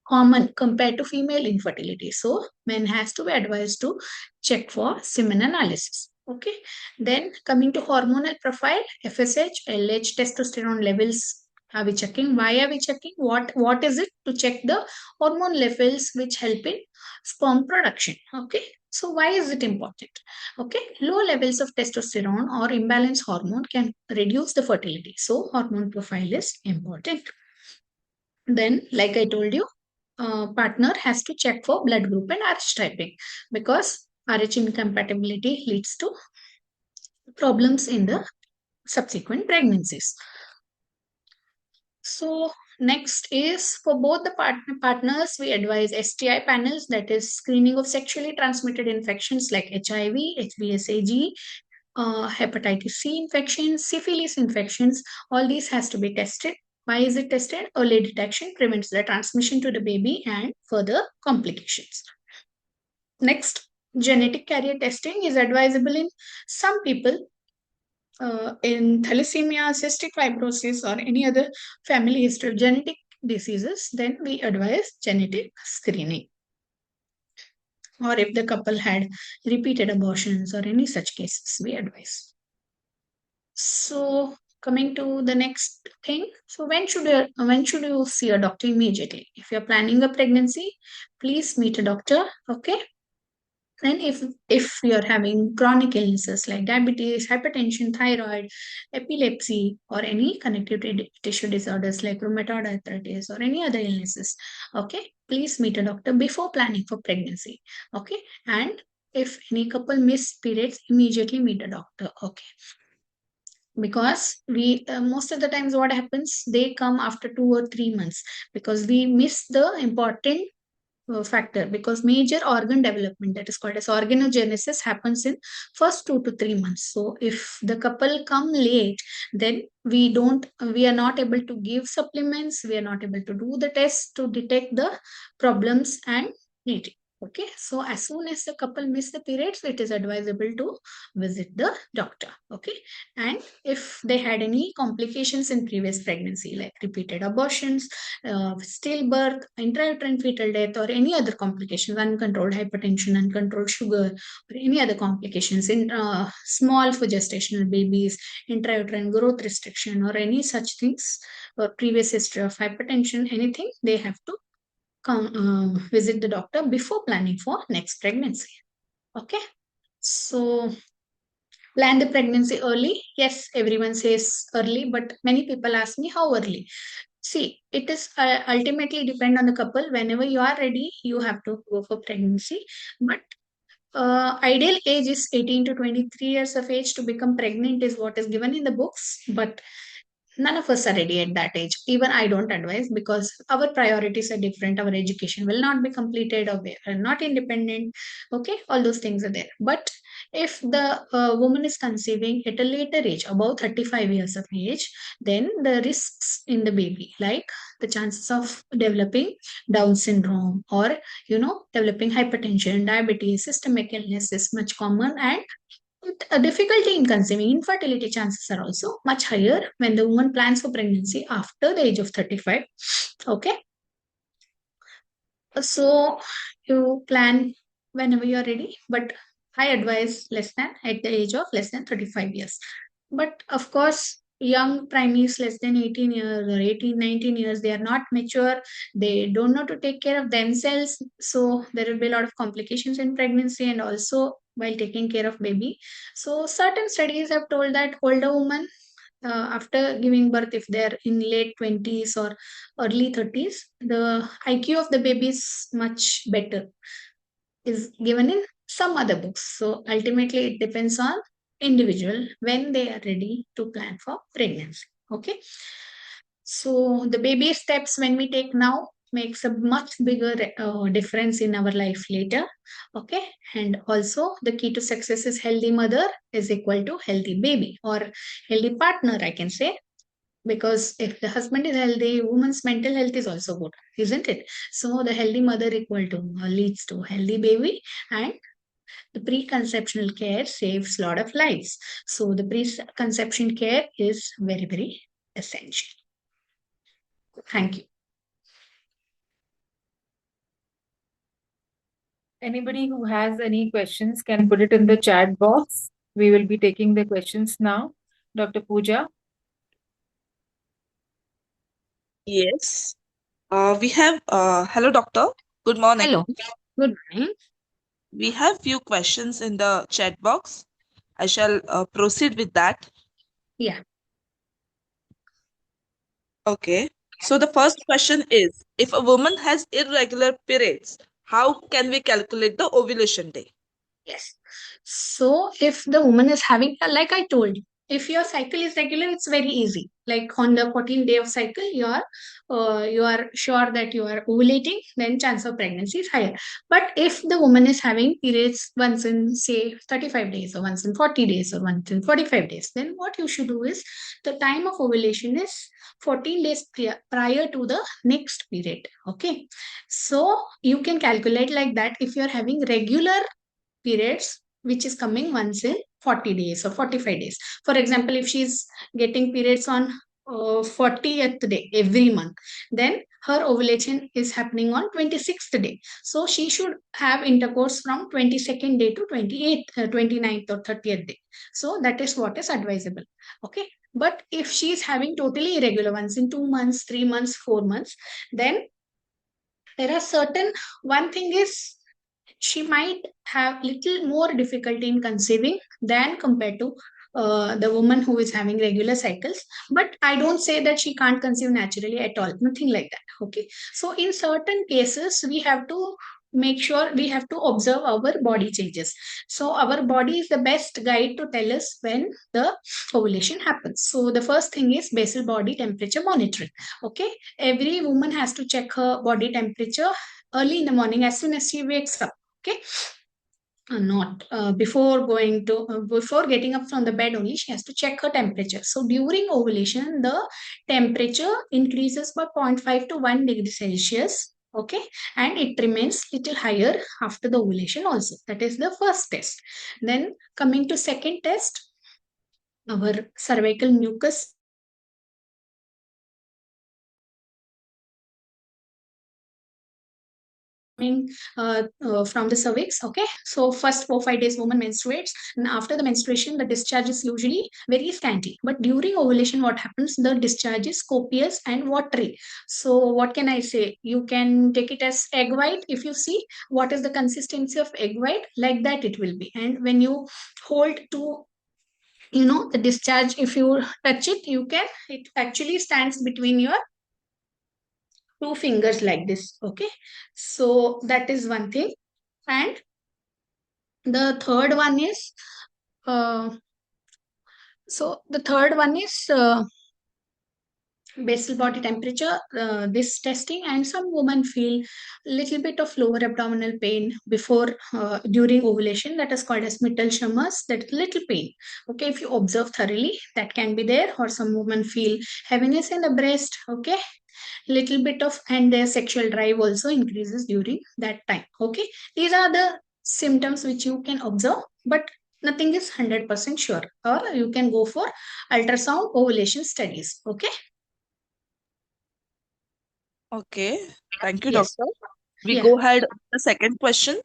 common compared to female infertility. So men has to be advised to check for semen analysis. Okay. Then coming to hormonal profile, FSH, LH, testosterone levels. Are we checking? Why are we checking? What is it? To check the hormone levels which help in sperm production. Okay. So why is it important? Okay. Low levels of testosterone or imbalance hormone can reduce the fertility. So hormone profile is important. Then, like I told you, partner has to check for blood group and RH typing, because RH incompatibility leads to problems in the subsequent pregnancies. So next is for both the partners, we advise STI panels, that is screening of sexually transmitted infections like HIV, HBsAg, hepatitis C infections, syphilis infections. All these has to be tested. Why is it tested? Early detection prevents the transmission to the baby and further complications. Next, genetic carrier testing is advisable in some people in thalassemia, cystic fibrosis, or any other family history of genetic diseases. Then we advise genetic screening. Or if the couple had repeated abortions or any such cases, we advise. So coming to the next thing, so when should you see a doctor? Immediately. If you're planning a pregnancy, please meet a doctor. Okay. And if you're having chronic illnesses like diabetes, hypertension, thyroid, epilepsy, or any connective tissue disorders like rheumatoid arthritis or any other illnesses, okay, please meet a doctor before planning for pregnancy. Okay, and if any couple miss periods, immediately meet a doctor. Okay, because we most of the times what happens, they come after 2 or 3 months because we miss the important factor, because major organ development, that is called as organogenesis, happens in first 2 to 3 months. So if the couple come late, then we are not able to give supplements, we are not able to do the tests to detect the problems and treat it. Okay, so as soon as the couple miss the periods, it is advisable to visit the doctor. Okay, and if they had any complications in previous pregnancy like repeated abortions, stillbirth, intrauterine fetal death, or any other complications, uncontrolled hypertension, uncontrolled sugar, or any other complications in small for gestational babies, intrauterine growth restriction, or any such things, or previous history of hypertension, anything, they have to come visit the doctor before planning for next pregnancy. Okay, so plan the pregnancy early. Yes, everyone says early, but many people ask me how early. See, it is ultimately depend on the couple. Whenever you are ready, you have to go for pregnancy. But ideal age is 18 to 23 years of age to become pregnant is what is given in the books. But none of us are ready at that age. Even I don't advise, because our priorities are different. Our education will not be completed, or we are not independent. Okay, all those things are there. But if the woman is conceiving at a later age, about 35 years of age, then the risks in the baby, like the chances of developing Down syndrome, or developing hypertension, diabetes, systemic illness is much common. And a difficulty in conceiving, infertility chances are also much higher when the woman plans for pregnancy after the age of 35. Okay, so you plan whenever you are ready, but I advise less than at the age of less than 35 years. But of course, young primaries less than 18 years or 18, 19 years, they are not mature. They don't know to take care of themselves. So there will be a lot of complications in pregnancy and also while taking care of baby. So certain studies have told that older women after giving birth, if they're in late 20s or early 30s, the IQ of the baby is much better, is given in some other books. So ultimately, it depends on individual when they are ready to plan for pregnancy. Okay. So the baby steps when we take now makes a much bigger difference in our life later. Okay. And also the key to success is healthy mother is equal to healthy baby or healthy partner, I can say, because if the husband is healthy, woman's mental health is also good, isn't it? So the healthy mother equal to leads to healthy baby, and the preconceptional care saves a lot of lives. So the preconception care is very, very essential. Thank you. Anybody who has any questions can put it in the chat box. We will be taking the questions now. Dr. Pooja. Yes. We have, hello, doctor. Good morning. Hello. Good morning. We have few questions in the chat box. I shall proceed with that. Yeah. Okay. So the first question is, if a woman has irregular periods, how can we calculate the ovulation day? Yes. So if the woman is having, like I told you, if your cycle is regular, it's very easy. Like on the 14th day of cycle, you are sure that you are ovulating, then chance of pregnancy is higher. But if the woman is having periods once in say 35 days, or once in 40 days, or once in 45 days, then what you should do is the time of ovulation is 14 days prior to the next period. Okay. So you can calculate like that. If you're having regular periods which is coming once in 40 days or 45 days, for example, if she's getting periods on 40th day every month, then her ovulation is happening on 26th day, so she should have intercourse from 22nd day to 28th 29th or 30th day. So that is what is advisable. Okay, but if she is having totally irregular ones in 2 months, 3 months, 4 months, then there are certain, one thing is she might have little more difficulty in conceiving than compared to the woman who is having regular cycles. But I don't say that she can't conceive naturally at all, nothing like that. Okay, so in certain cases we have to make sure, we have to observe our body changes. So our body is the best guide to tell us when the ovulation happens. So the first thing is basal body temperature monitoring. Okay, every woman has to check her body temperature early in the morning as soon as she wakes up. Okay, not before going to before getting up from the bed only, she has to check her temperature. So during ovulation the temperature increases by 0.5 to 1 degree Celsius. Okay, and it remains little higher after the ovulation also. That is the first test. Then coming to second test, our cervical mucus from the cervix. Okay, so first 4-5 days woman menstruates, and after the menstruation the discharge is usually very scanty. But during ovulation what happens, the discharge is copious and watery. So what can I say, you can take it as egg white. If you see what is the consistency of egg white, like that it will be. And when you hold to, the discharge, if you touch it, it actually stands between your two fingers like this. Okay, so that is one thing. And the third one is uh, the third one is basal body temperature, this testing. And some women feel little bit of lower abdominal pain before during ovulation, that is called as mitral tremors, that little pain. Okay, if you observe thoroughly, that can be there. Or some women feel heaviness in the breast. Okay, little bit of, and their sexual drive also increases during that time. Okay, these are the symptoms which you can observe, but nothing is 100% sure. Or you can go for ultrasound ovulation studies. Okay. Okay, thank you, Yes. doctor. We Yeah. go ahead with the second question.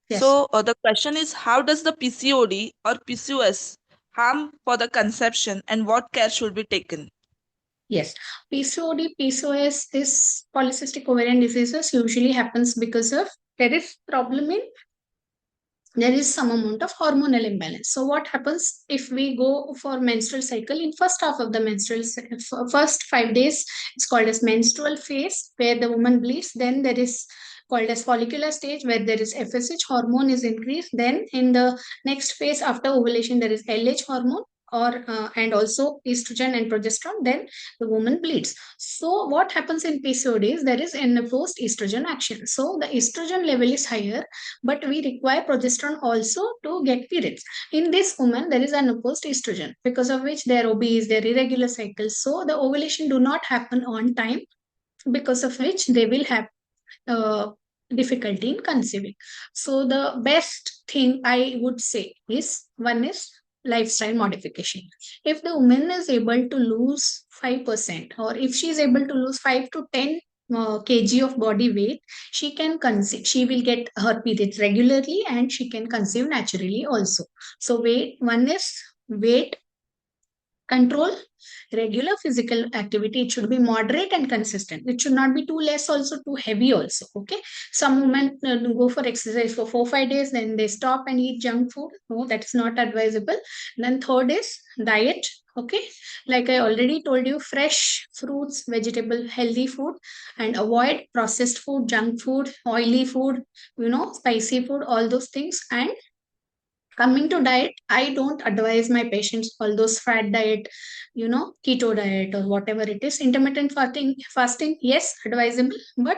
Yes. So, the question is, how does the PCOD or PCOS harm for the conception, and what care should be taken? Yes. PCOD, PCOS is polycystic ovarian diseases, usually happens because of there is problem in, there is some amount of hormonal imbalance. So what happens if we go for menstrual cycle in first half of the first 5 days, it's called as menstrual phase where the woman bleeds. Then there is called as follicular stage where there is FSH hormone is increased. Then in the next phase after ovulation there is LH hormone, or and also estrogen and progesterone. Then the woman bleeds. So what happens in PCOD is there is post estrogen action. So the estrogen level is higher, but we require progesterone also to get periods. In this woman, there is unopposed estrogen, because of which they are obese, they are irregular cycles. So the ovulation do not happen on time, because of which they will have uh, difficulty in conceiving. So the best thing I would say is, one is lifestyle modification. If the woman is able to lose 5%, or if she is able to lose 5 to 10 kg of body weight, she can conceive, she will get her periods regularly, and she can conceive naturally also. So weight, one is weight control, regular physical activity. It should be moderate and consistent. It should not be too less, also too heavy also. Okay, some women go for exercise for 4-5 days, then they stop and eat junk food. No, that is not advisable. Then third is diet. Okay, like I already told you, fresh fruits, vegetable, healthy food, and avoid processed food, junk food, oily food, spicy food, all those things. And coming to diet, I don't advise my patients all those fat diet, keto diet or whatever it is. Intermittent fasting, yes, advisable, but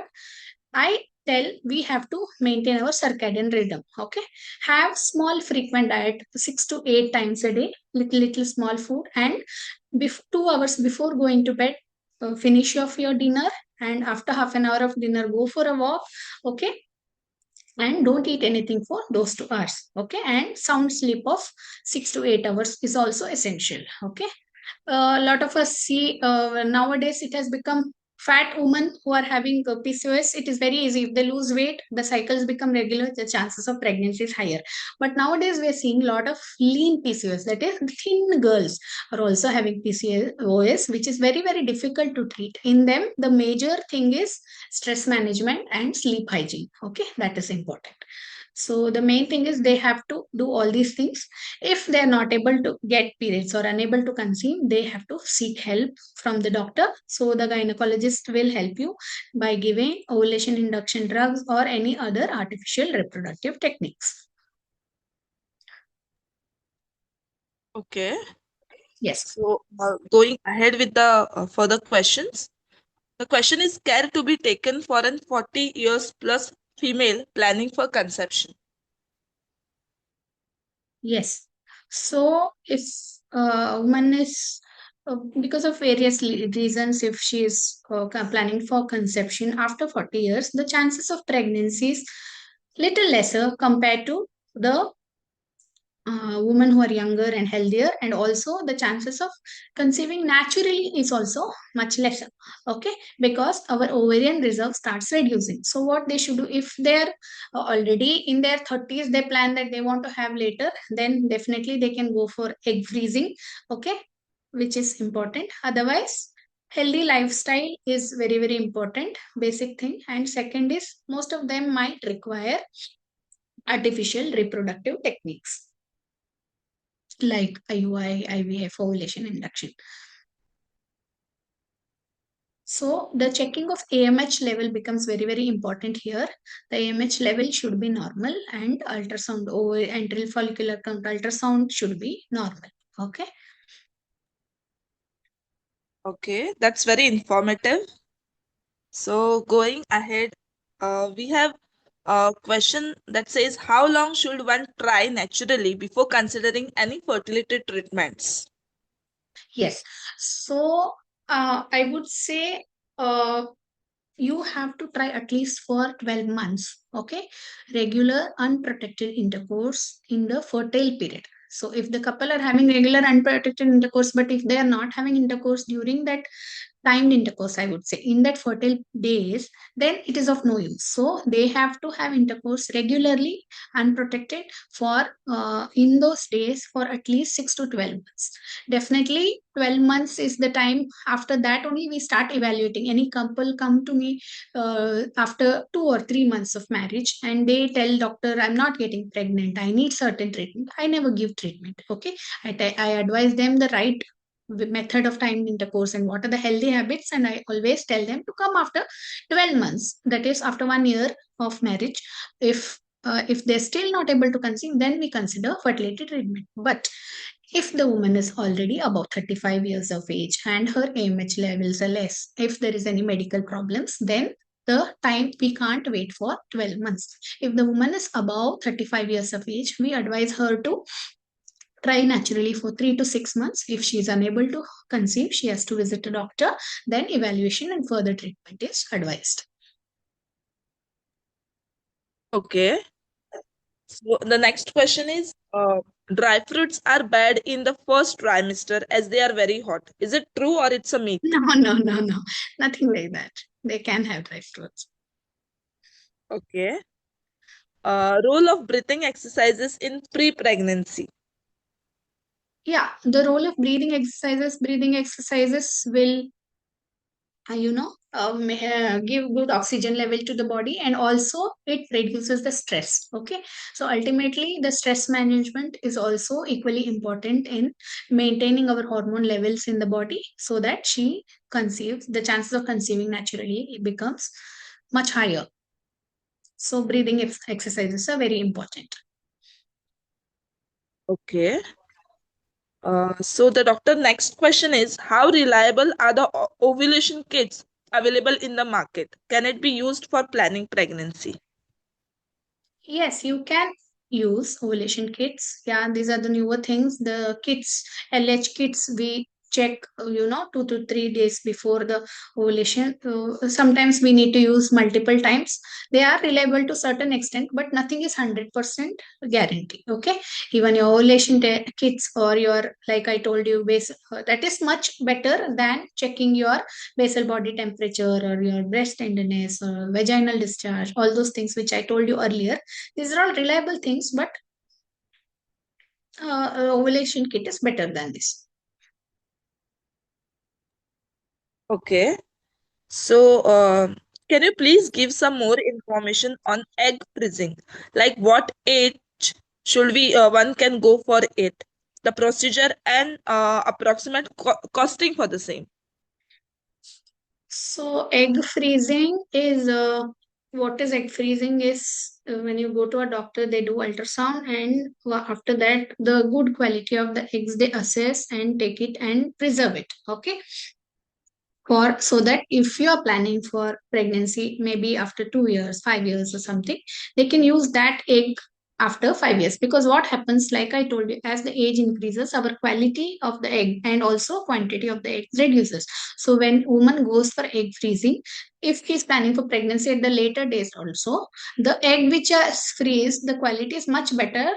I tell we have to maintain our circadian rhythm. Okay, have small frequent diet, 6 to 8 times a day, little small food, and 2 hours before going to bed, finish off your dinner, and after half an hour of dinner, go for a walk. Okay, and don't eat anything for those 2 hours. Okay, and sound sleep of 6 to 8 hours is also essential. Okay, a lot of us see nowadays it has become fat women who are having PCOS. It is very easy. If they lose weight, the cycles become regular, the chances of pregnancy is higher. But nowadays we are seeing a lot of lean PCOS, that is thin girls are also having PCOS, which is very, very difficult to treat. In them, the major thing is stress management and sleep hygiene. Okay, that is important. So the main thing is they have to do all these things. If they are not able to get periods or unable to conceive, they have to seek help from the doctor. So the gynecologist will help you by giving ovulation induction drugs or any other artificial reproductive techniques. Okay. Yes. So, going ahead with the further questions. The question is care to be taken for an 40 years plus female planning for conception. Yes. So if a woman is because of various reasons, if she is planning for conception after 40 years, the chances of pregnancy is little lesser compared to the women who are younger and healthier, and also the chances of conceiving naturally is also much lesser. Okay, because our ovarian reserve starts reducing. So what they should do, if they're already in their 30s, they plan that they want to have later, then definitely they can go for egg freezing. Okay, which is important. Otherwise, healthy lifestyle is very very important, basic thing. And second is, most of them might require artificial reproductive techniques like IUI, IVF, ovulation induction. So the checking of AMH level becomes very, very important here. The AMH level should be normal, and ultrasound over antral follicular count ultrasound should be normal. Okay. Okay, that's very informative. So, going ahead, we have a question that says how long should one try naturally before considering any fertility treatments? Yes. So I would say you have to try at least for 12 months. Okay, regular unprotected intercourse in the fertile period. So if the couple are having regular unprotected intercourse, but if they are not having intercourse during that timed intercourse, I would say, in that fertile days, then it is of no use. So they have to have intercourse regularly, unprotected, for in those days for at least 6 to 12 months. Definitely 12 months is the time. After that only we start evaluating. Any couple come to me after 2 or 3 months of marriage and they tell doctor, I'm not getting pregnant, I need certain treatment. I never give treatment. Okay, I advise them the right method of timed intercourse and what are the healthy habits, and I always tell them to come after 12 months, that is after 1 year of marriage. If they're still not able to conceive, then we consider fertility treatment. But if the woman is already about 35 years of age and her AMH levels are less, if there is any medical problems, then the time we can't wait for 12 months. If the woman is above 35 years of age, we advise her to try naturally for 3 to 6 months. If she is unable to conceive, she has to visit a doctor. Then evaluation and further treatment is advised. Okay. So the next question is dry fruits are bad in the first trimester as they are very hot. Is it true or it's a myth? No, no, no, no. Nothing like that. They can have dry fruits. Okay. Role of breathing exercises in pre-pregnancy. Yeah, the role of breathing exercises will give good oxygen level to the body, and also it reduces the stress. Okay, so ultimately the stress management is also equally important in maintaining our hormone levels in the body, so that she conceives, the chances of conceiving naturally becomes much higher. So breathing exercises are very important. Okay. So the doctor next question is how reliable are the ovulation kits available in the market? Can it be used for planning pregnancy? Yes, you can use ovulation kits. Yeah, these are the newer things. The kits, LH kits, we check, 2 to 3 days before the ovulation. Sometimes we need to use multiple times. They are reliable to certain extent, but nothing is 100% guarantee. Okay, even your ovulation kits or your, like I told you, base that is much better than checking your basal body temperature or your breast tenderness or vaginal discharge. All those things which I told you earlier, these are all reliable things, but ovulation kit is better than this. Okay. So Can you please give some more information on egg freezing? Like what age should we one can go for it? The procedure and approximate costing for the same. So egg freezing is what is egg freezing is when you go to a doctor, they do ultrasound, and after that the good quality of the eggs they assess and take it and preserve it. Okay, for so that if you are planning for pregnancy maybe after 2 years, 5 years or something, they can use that egg after 5 years. Because what happens, like I told you, as the age increases, our quality of the egg and also quantity of the eggs reduces. So when woman goes for egg freezing, if he's planning for pregnancy at the later days also, the egg which is freeze, the quality is much better,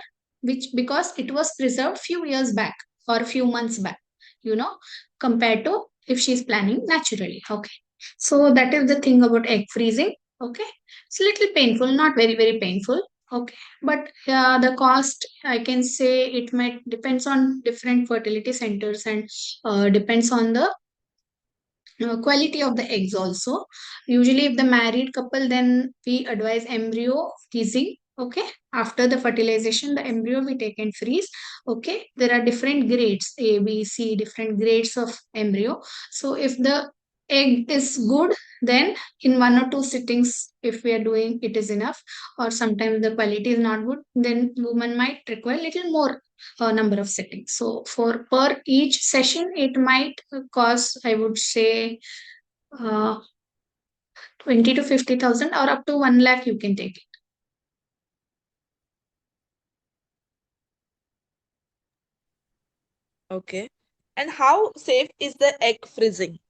which because it was preserved few years back or few months back, you know, compared to if she's planning naturally. Okay. So that is the thing about egg freezing. Okay. It's a little painful, not very, very painful. Okay. But the cost, I can say it might depends on different fertility centers and depends on the quality of the eggs also. Usually if the married couple, then we advise embryo freezing. Okay, after the fertilization the embryo we take and freeze. Okay, there are different grades, A, B, C, different grades of embryo. So if the egg is good, then in 1 or 2 sittings if we are doing it is enough. Or sometimes the quality is not good, then woman might require little more number of settings. So for per each session, it might cost, I would say, uh, 20 to 50,000 or up to 1 lakh you can take it. Okay. And how safe is the egg freezing?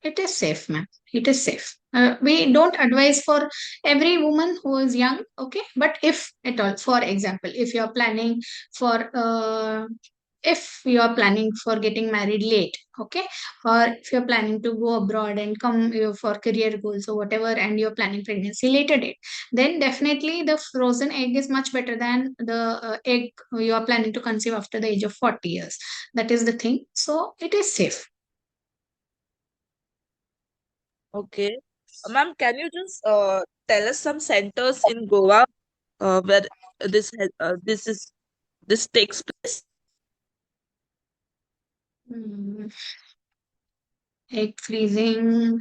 It is safe, ma'am. It is safe. We don't advise for every woman who is young, okay? But if at all, for example, if you are planning for if you are planning for getting married late, okay, or if you're planning to go abroad and come for career goals or whatever, and you're planning pregnancy later date, then definitely the frozen egg is much better than the egg you are planning to conceive after the age of 40 years. That is the thing. So it is safe. Okay. Ma'am, can you just tell us some centers in Goa where this takes place? Mm, egg freezing.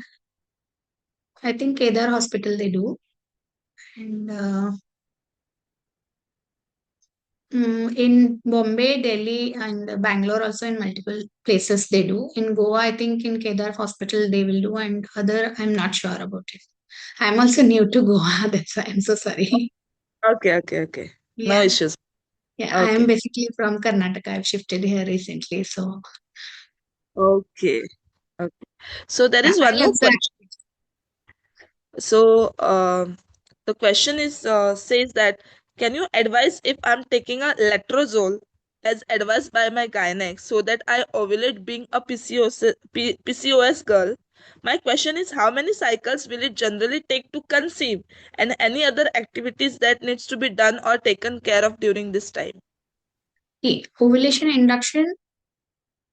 I think Kedar Hospital they do, and in Bombay, Delhi, and Bangalore also in multiple places they do. In Goa, I think in Kedar Hospital they will do, and other I'm not sure about it. I'm also new to Goa, that's why I'm so sorry. Okay, okay, okay. No Yeah, issues. yeah. I am Okay. basically from Karnataka. I've shifted here recently, so Okay. Okay. So there yeah, is one I more love that. question. So the question is says that can you advise if I'm taking a letrozole as advised by my gynec so that I ovulate being a PCOS girl? My question is how many cycles will it generally take to conceive and any other activities that needs to be done or taken care of during this time? Okay. Ovulation induction,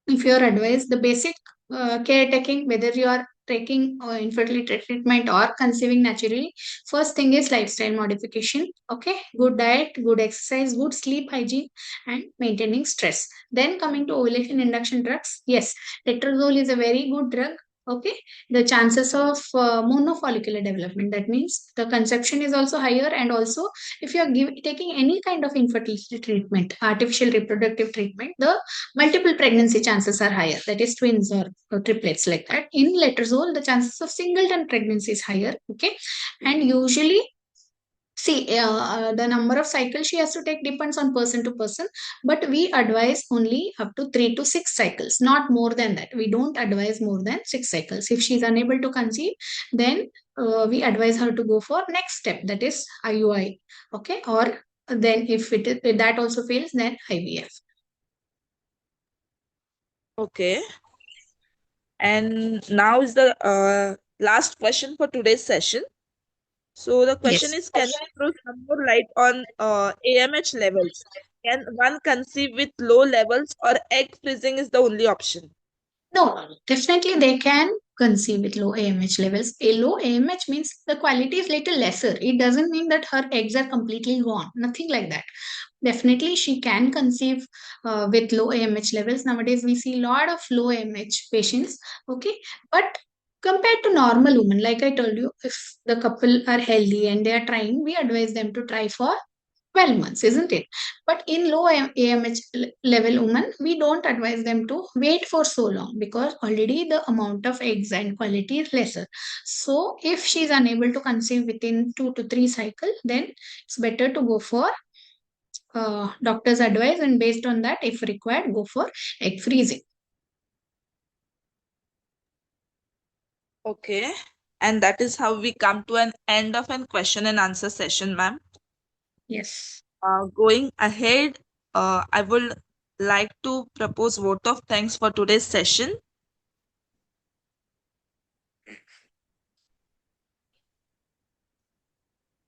if you're advised the basic care taking, whether you are taking infertility treatment or conceiving naturally, first thing is lifestyle modification. Okay, good diet, good exercise, good sleep hygiene, and maintaining stress. Then coming to ovulation induction drugs, yes, letrozole is a very good drug. Okay, the chances of monofollicular development, that means the conception is also higher, and also if you are taking any kind of infertility treatment, artificial reproductive treatment, the multiple pregnancy chances are higher, that is twins or triplets like that. In letrozole the chances of singleton pregnancy is higher. Okay, and usually see the number of cycles she has to take depends on person to person, but we advise only up to 3 to 6 cycles, not more than that. We don't advise more than 6 cycles. If she is unable to conceive, then we advise her to go for next step, that is IUI. Okay, or then if that also fails, then IVF. Okay. And now is the last question for today's session. So the question Yes. is, can you throw some more light on AMH levels? Can one conceive with low levels or egg freezing is the only option? No, definitely they can. conceive with low AMH levels. A low AMH means the quality is little lesser. It doesn't mean that her eggs are completely gone. Nothing like that. Definitely, she can conceive with low AMH levels. Nowadays, we see a lot of low AMH patients. Okay, but compared to normal women, like I told you, if the couple are healthy and they are trying, we advise them to try for 12 months, isn't it? But in low AMH level women, we don't advise them to wait for so long because already the amount of eggs and quality is lesser. So if she is unable to conceive within 2 to 3 cycles, then it's better to go for doctor's advice, and based on that, if required, go for egg freezing. Okay. And that is how we come to an end of an question and answer session, ma'am. Yes. Going ahead, I would like to propose vote of thanks for today's session.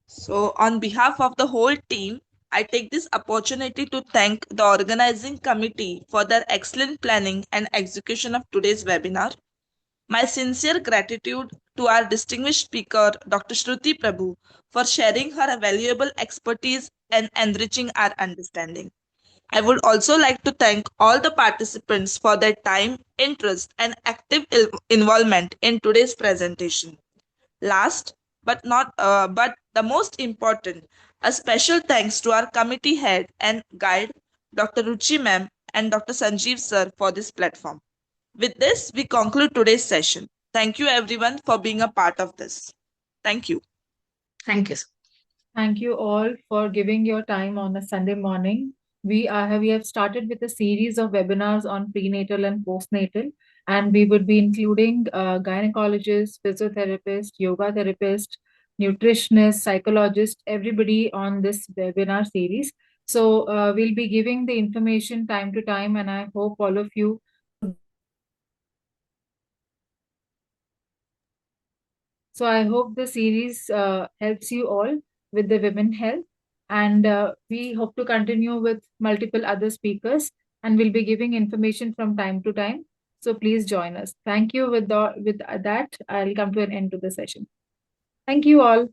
So, on behalf of the whole team, I take this opportunity to thank the organizing committee for their excellent planning and execution of today's webinar. My sincere gratitude to our distinguished speaker, Dr. Shruti Prabhu, for sharing her valuable expertise and enriching our understanding. I would also like to thank all the participants for their time, interest, and active involvement in today's presentation. Last but the most important, a special thanks to our committee head and guide, Dr. Ruchi ma'am and Dr. Sanjeev sir for this platform. With this, we conclude today's session. Thank you everyone for being a part of this. Thank you. Thank you. Thank you all for giving your time on a Sunday morning. We have started with a series of webinars on prenatal and postnatal, and we would be including gynecologists, physiotherapists, yoga therapist, nutritionist, psychologist, everybody on this webinar series. So we'll be giving the information time to time, and I hope all of you. So I hope the series helps you all with the women health. And we hope to continue with multiple other speakers, and we'll be giving information from time to time. So please join us. Thank you. With that, I'll come to an end to the session. Thank you all.